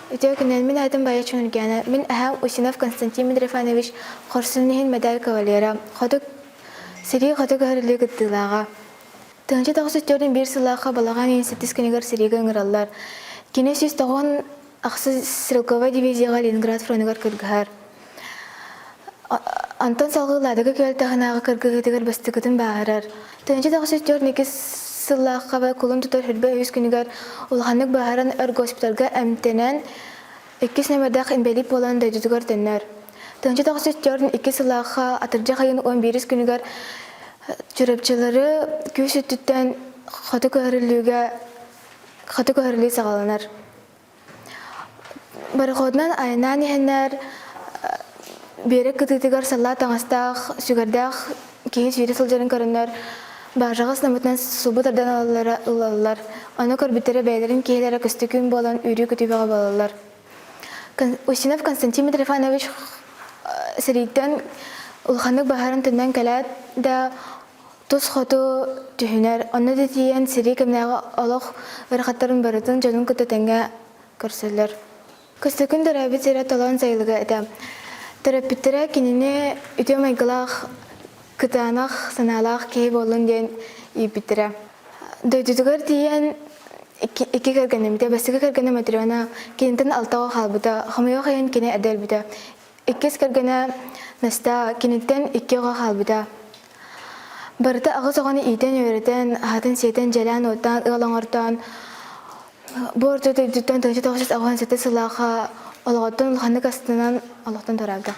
Ütüyöкүнен мен айтым бая чүнүргәне. Мен әһәм Усинов Константин Митрофанович Хорсуннихин медаль кавалера. Ходук сири ходук хөрүлү гыттылага. Тынчы тагысы төрдүн бир сылаха балаган институт кенегер сириге ыңыраллар. Кинесис тогон аксы стрелковая дивизияга Ленинград фронтыгар кыргыхар. Антон салгыладыгы көлтәгенәгә кыргыгыдыгыр бастыгытын баарар. Тынчы тагысы төрдүн ике сылаха ва кулун тутар хөрбө үз кенегер улганлык бааран өр госпитальга әмтенен 2 нөмердәк инвалид болан дәҗүгәр теннәр. Тынчы тагысы төрдүн ике сылаха атырҗа хайын 11 кенегер чөрөпчеләре күз үттән хаты көрүлүгө сагаланар. Барходнан айнан иһеннәр берек кытытыгар салла таңастах сүгәрдәх киһи сүре сылжарын көрүннәр. Бажагыс намытнан субутардан алалар. Аны көрбүттере бәйләрен киһиләре көстүкүн болан үрү көтүбәгә балалар. Усинов Константин Митрофанович сириттен улханлык баһарын төннән кәләт да тус хото түһүнәр. Аны да тиен сири кемнәгә алох вархаттарын барытын җанын көтәтәнгә көрсәләр. Көстүкүн дәрәбит сире талан сайлыгы әдә. Терапиттере кинене үтә майгылах кытанах саналах кей болын ден ипиттере. Дөйдүгөр тиен iki кергенемде басыгы кергене материана кинтен алтага халбыта хамыйга хаян кине әдәлбита. Иккес кергене наста кинтен иккега халбыта. Барыта агыз оганы иден өйрәтен, хатын сетен җәлән оттан, ылаңартан. Борты дөйдүтән төнче тагышыз аган сете сылаха алгатын ханны кастынан Аллаһтан таралды.